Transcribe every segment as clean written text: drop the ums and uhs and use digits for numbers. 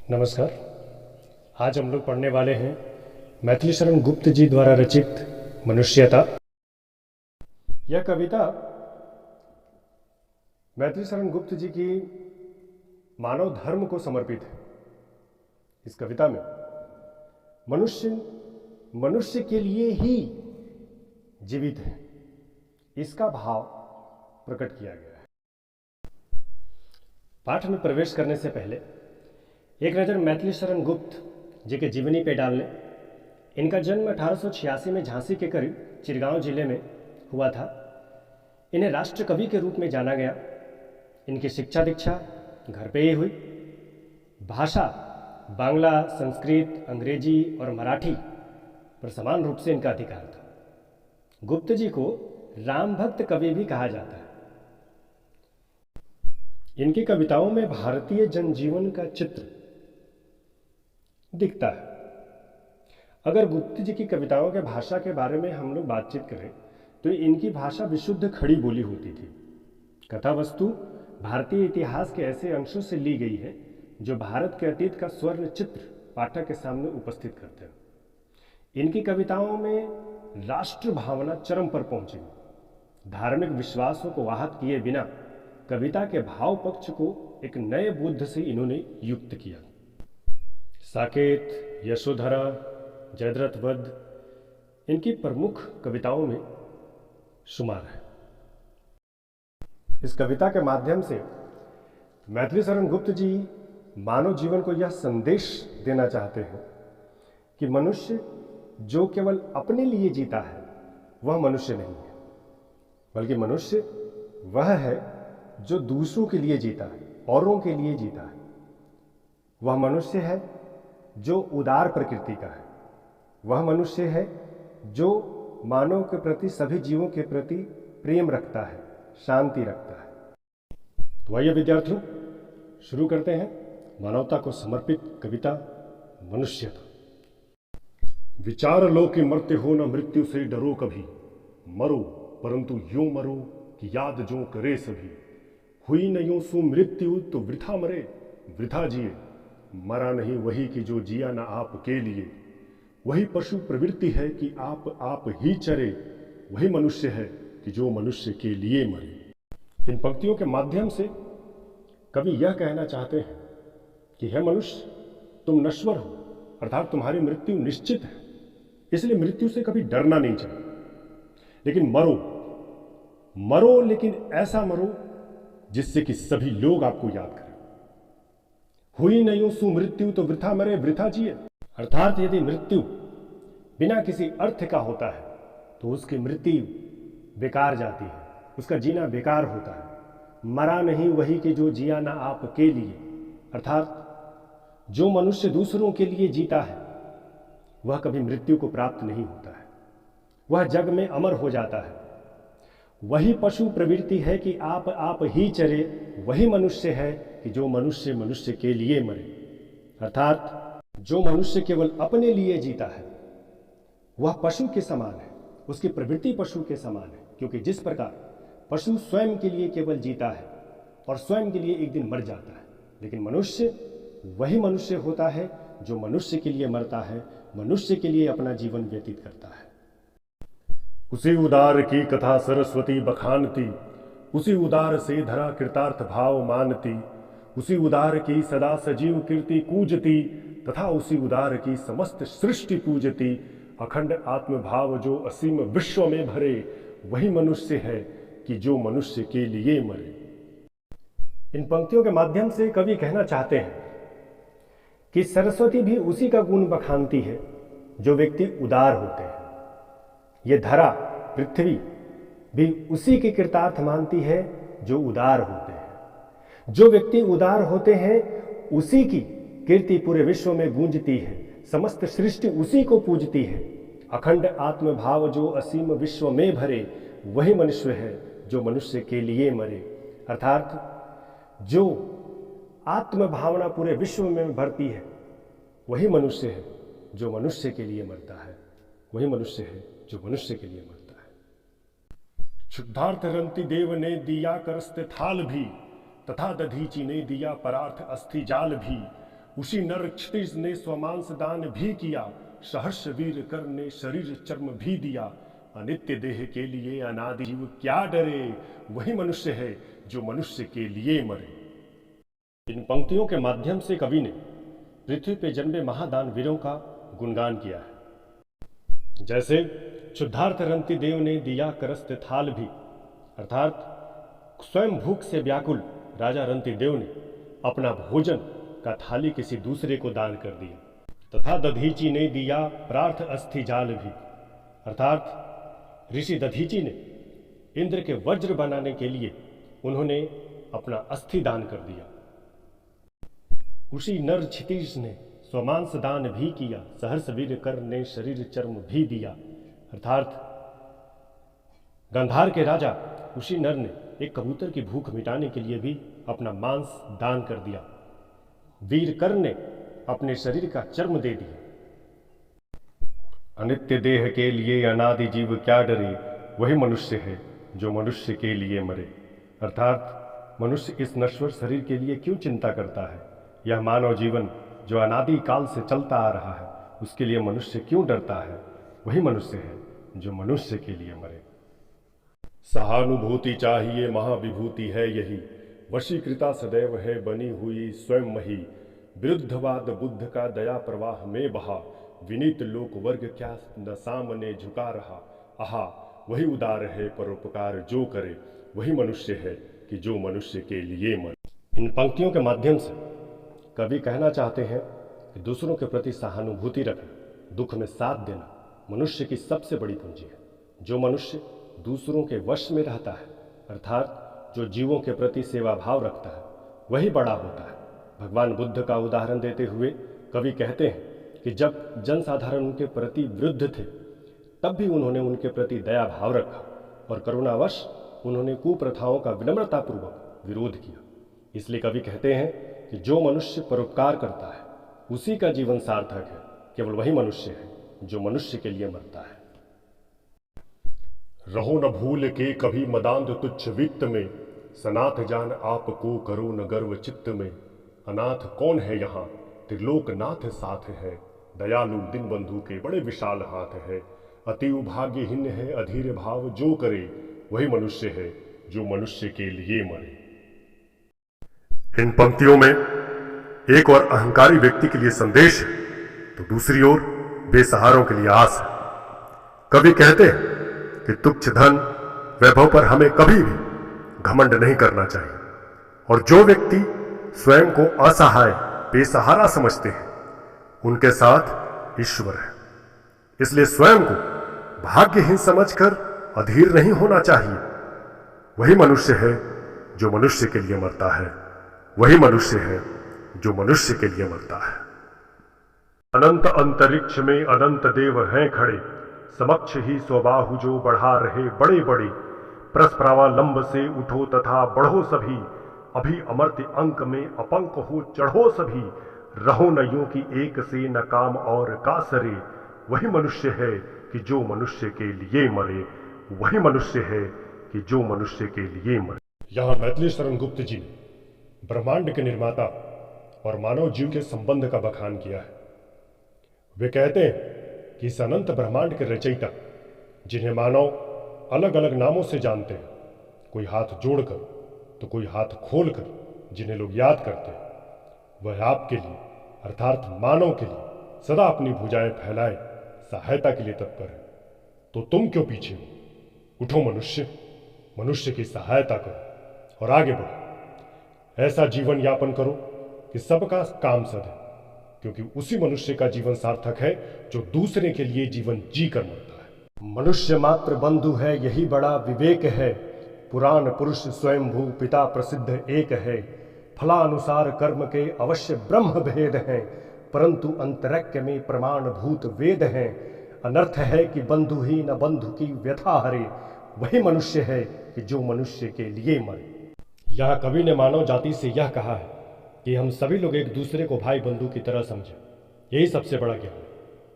नमस्कार। आज हम लोग पढ़ने वाले हैं मैथिली शरण गुप्त जी द्वारा रचित मनुष्यता। यह कविता मैथिली शरण गुप्त जी की मानव धर्म को समर्पित है। इस कविता में मनुष्य के लिए ही जीवित है, इसका भाव प्रकट किया गया है। पाठ में प्रवेश करने से पहले एक नज़र मैथिली शरण गुप्त जी के जीवनी पे डाल लें। इनका जन्म 1886 में झांसी के करीब चिरगांव जिले में हुआ था। इन्हें राष्ट्र कवि के रूप में जाना गया। इनकी शिक्षा दीक्षा घर पे ही हुई। भाषा बांग्ला, संस्कृत, अंग्रेजी और मराठी पर समान रूप से इनका अधिकार था। गुप्त जी को राम भक्त कवि भी कहा जाता है। इनकी कविताओं में भारतीय जनजीवन का चित्र दिखता है। अगर गुप्त जी की कविताओं के भाषा के बारे में हम लोग बातचीत करें तो इनकी भाषा विशुद्ध खड़ी बोली होती थी। कथा वस्तु भारतीय इतिहास के ऐसे अंशों से ली गई है जो भारत के अतीत का स्वर्ण चित्र पाठक के सामने उपस्थित करते हैं। इनकी कविताओं में राष्ट्र भावना चरम पर पहुंची। धार्मिक विश्वासों को आहत किए बिना कविता के भाव पक्ष को एक नए बोध से इन्होंने युक्त किया। साकेत, यशोधरा, जयद्रथ वध इनकी प्रमुख कविताओं में शुमार है। इस कविता के माध्यम से मैथिली शरण गुप्त जी मानव जीवन को यह संदेश देना चाहते हैं कि मनुष्य जो केवल अपने लिए जीता है वह मनुष्य नहीं है, बल्कि मनुष्य वह है जो दूसरों के लिए जीता है, औरों के लिए जीता है। वह मनुष्य है जो उदार प्रकृति का है। वह मनुष्य है जो मानव के प्रति, सभी जीवों के प्रति प्रेम रखता है, शांति रखता है। तो आइए विद्यार्थियों, शुरू करते हैं मानवता को समर्पित कविता मनुष्यता। विचार लो कि मरते हो न मृत्यु से डरो कभी, मरो परंतु यूं मरो कि याद जो करे सभी। हुई न यूं सु मृत्यु तो वृथा मरे, वृथा जिए मरा नहीं वही कि जो जिया न आपके लिए। वही पशु प्रवृत्ति है कि आप ही चरे, वही मनुष्य है कि जो मनुष्य के लिए मरे। इन पंक्तियों के माध्यम से कवि यह कहना चाहते हैं कि हे मनुष्य, तुम नश्वर हो, अर्थात तुम्हारी मृत्यु निश्चित है, इसलिए मृत्यु से कभी डरना नहीं चाहिए। लेकिन मरो, लेकिन ऐसा मरो जिससे कि सभी लोग आपको याद करें। हुई न यूं सु मृत्यु तो वृथा मरे, वृथा जिए, अर्थात यदि मृत्यु बिना किसी अर्थ का होता है तो उसकी मृत्यु बेकार जाती है, उसका जीना बेकार होता है। मरा नहीं वही कि जो जिया ना आपके लिए, अर्थात जो मनुष्य दूसरों के लिए जीता है वह कभी मृत्यु को प्राप्त नहीं होता है, वह जग में अमर हो जाता है। वही पशु प्रवृत्ति है कि आप ही चरे, वही मनुष्य है कि जो मनुष्य के लिए मरे, अर्थात जो मनुष्य केवल अपने लिए जीता है वह पशु के समान है, उसकी प्रवृत्ति पशु के समान है। क्योंकि जिस प्रकार पशु स्वयं के लिए केवल जीता है और स्वयं के लिए एक दिन मर जाता है, लेकिन मनुष्य वही मनुष्य होता है जो मनुष्य के लिए मरता है, मनुष्य के लिए अपना जीवन व्यतीत करता है। उसी उदार की कथा सरस्वती बखानती, उसी उदार से धरा कृतार्थ भाव मानती। उसी उदार की सदा सजीव कीर्ति कूजती, तथा उसी उदार की समस्त सृष्टि पूजती। अखंड आत्मभाव जो असीम विश्व में भरे, वही मनुष्य है कि जो मनुष्य के लिए मरे। इन पंक्तियों के माध्यम से कवि कहना चाहते हैं कि सरस्वती भी उसी का गुण बखानती है जो व्यक्ति उदार होते हैं। ये धरा, पृथ्वी भी उसी के कृतार्थ मानती है जो उदार होते हैं। जो व्यक्ति उदार होते हैं उसी की कीर्ति पूरे विश्व में गूंजती है, समस्त सृष्टि उसी को पूजती है। अखंड आत्मभाव जो असीम विश्व में भरे, वही मनुष्य है जो मनुष्य के लिए मरे, अर्थात जो आत्म भावना पूरे विश्व में भरती है वही मनुष्य है जो मनुष्य के लिए मरता है, वही मनुष्य है जो मनुष्य के लिए मरता है। शुद्धार्थ रंति देव ने दिया करस्त थाल भी, तथा दधीची ने दिया परार्थ अस्थि जाल भी। उसी नर क्षितिज ने स्वमांस दान भी किया, सहर्ष वीर कर ने शरीर चर्म भी दिया। अनित्य देह के लिए अनादि जीव क्या डरे, वही मनुष्य है जो मनुष्य के लिए मरे। इन पंक्तियों के माध्यम से कवि ने पृथ्वी पे जन्मे महादान वीरों का गुणगान किया है। जैसे शुद्धार्थ रंति देव ने दिया करस्त थाल भी, अर्थात स्वयं भूख से व्याकुल राजा रंति देव ने अपना भोजन का थाली किसी दूसरे को दान कर दिया। तथा दधीची ने दिया प्रार्थ अस्थि जाल भी, अर्थात ऋषि दधीची ने इंद्र के वज्र बनाने के लिए उन्होंने अपना अस्थि दान कर दिया। उसी नर क्षितिज ने स्वमांस दान भी किया, सहर्ष वीर कर ने शरीर चर्म भी दिया, अर्थात गंधार के राजा उसी नर ने एक कबूतर की भूख मिटाने के लिए भी अपना मांस दान कर दिया। वीर कर ने अपने शरीर का चर्म दे दिया। अनित्य देह के लिए अनादि जीव क्या डरे, वही मनुष्य है जो मनुष्य के लिए मरे, अर्थात मनुष्य इस नश्वर शरीर के लिए क्यों चिंता करता है। यह मानव जीवन जो अनादि काल से चलता आ रहा है, उसके लिए मनुष्य क्यों डरता है। वही मनुष्य है जो मनुष्य के लिए मरे। सहानुभूति चाहिए महाविभूति है यही, वशीकृता सदैव है बनी हुई स्वयं मही। विरुद्धवाद बुद्ध का दया प्रवाह में बहा, विनीत लोक वर्ग क्या न सामने झुका रहा। आहा वही उदार है परोपकार जो करे, वही मनुष्य है कि जो मनुष्य के लिए मरे। इन पंक्तियों के माध्यम से कवि कहना चाहते हैं कि दूसरों के प्रति सहानुभूति रखना, दुख में साथ देना मनुष्य की सबसे बड़ी पूंजी है। जो मनुष्य दूसरों के वश में रहता है, अर्थात जो जीवों के प्रति सेवा भाव रखता है, वही बड़ा होता है। भगवान बुद्ध का उदाहरण देते हुए कवि कहते हैं कि जब जनसाधारण उनके प्रति विरुद्ध थे, तब भी उन्होंने उनके प्रति दया भाव रखा और करुणावश उन्होंने कुप्रथाओं का विनम्रतापूर्वक विरोध किया। इसलिए कवि कहते हैं कि जो मनुष्य परोपकार करता है उसी का जीवन सार्थक है। केवल वही मनुष्य है जो मनुष्य के लिए मरता है। रहो न भूल के कभी मदांध तुच्छ वित्त में, सनाथ जान आपको करो न गर्व चित्त में। अनाथ कौन है यहाँ, त्रिलोकनाथ साथ है, दयालु दिन बंधु के बड़े विशाल हाथ है। अति भाग्यहीन है अधीर भाव जो करे, वही मनुष्य है जो मनुष्य के लिए मरे। इन पंक्तियों में एक और अहंकारी व्यक्ति के लिए संदेश है, तो दूसरी ओर बेसहारों के लिए आस है। कवि कहते हैं कि तुच्छ धन वैभव पर हमें कभी भी घमंड नहीं करना चाहिए, और जो व्यक्ति स्वयं को असहाय बेसहारा समझते हैं, उनके साथ ईश्वर है। इसलिए स्वयं को भाग्यहीन समझकर अधीर नहीं होना चाहिए। वही मनुष्य है जो मनुष्य के लिए मरता है, वही मनुष्य है जो मनुष्य के लिए मरता है। अनंत अंतरिक्ष में अनंत देव हैं खड़े, समक्ष ही स्वबाहु जो बढ़ा रहे बड़े बड़े। परस्परावलंब से उठो तथा बढ़ो सभी, अभी अमर्त्य अंक में अपंक हो चढ़ो सभी। रहो न यूं की एक से न काम और का सरे, वही मनुष्य है कि जो मनुष्य के लिए मरे, वही मनुष्य है कि जो मनुष्य के लिए मरे। यहाँ मैथिली शरण गुप्त जी ने ब्रह्मांड के निर्माता और मानव जीव के संबंध का बखान किया है। वे कहते हैं कि इस अनंत ब्रह्मांड के रचयिता, जिन्हें मानव अलग अलग नामों से जानते हैं, कोई हाथ जोड़कर तो कोई हाथ खोलकर जिन्हें लोग याद करते हैं, वह आपके लिए अर्थात मानव के लिए सदा अपनी भुजाएं फैलाए सहायता के लिए तत्पर है। तो तुम क्यों पीछे हो? उठो मनुष्य, मनुष्य की सहायता करो और आगे बढ़ो। ऐसा जीवन यापन करो कि सबका काम सधे, क्योंकि उसी मनुष्य का जीवन सार्थक है जो दूसरे के लिए जीवन जी कर मरता है। मनुष्य मात्र बंधु है यही बड़ा विवेक है, पुराण पुरुष स्वयंभू पिता प्रसिद्ध एक है। फलानुसार कर्म के अवश्य ब्रह्म भेद हैं, परंतु अंतरैक्य में प्रमाण भूत वेद हैं। अनर्थ है कि बंधु ही न बंधु की व्यथा हरे, वही मनुष्य है कि जो मनुष्य के लिए मरे। यहाँ कवि ने मानव जाति से यह कहा है कि हम सभी लोग एक दूसरे को भाई बंधु की तरह समझें। यही सबसे बड़ा ज्ञान है,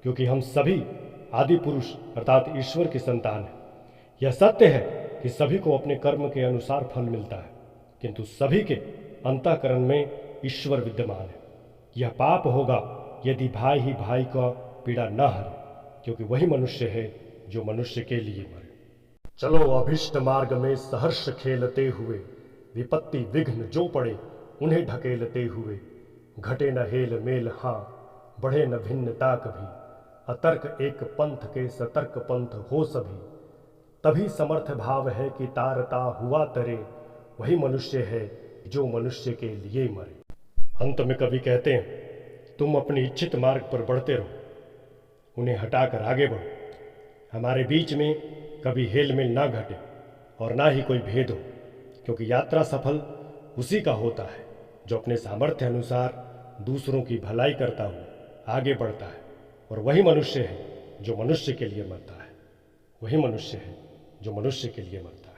क्योंकि हम सभी आदि पुरुष अर्थात ईश्वर की संतान हैं। यह सत्य है कि सभी को अपने कर्म के अनुसार फल मिलता है, किंतु सभी के अंतःकरण में ईश्वर विद्यमान है। यह पाप होगा यदि भाई ही भाई का पीड़ा न हरे, क्योंकि वही मनुष्य है जो मनुष्य के लिए मरे। चलो अभिष्ट मार्ग में सहर्ष खेलते हुए, विपत्ति विघ्न जो पड़े उन्हें ढकेलते हुए। घटे न हेल मेल हाँ, बढ़े न भिन्नता कभी, अतर्क एक पंथ के सतर्क पंथ हो सभी। तभी समर्थ भाव है कि तारता हुआ तरे, वही मनुष्य है जो मनुष्य के लिए मरे। अंत में कवि कहते हैं, तुम अपने इच्छित मार्ग पर बढ़ते रहो, उन्हें हटाकर आगे बढ़ो। हमारे बीच में कभी हेल मेल ना घटे और ना ही कोई भेद हो, क्योंकि यात्रा सफल उसी का होता है जो अपने सामर्थ्य अनुसार दूसरों की भलाई करता हुआ आगे बढ़ता है। और वही मनुष्य है जो मनुष्य के लिए मरता है, वही मनुष्य है जो मनुष्य के लिए मरता है।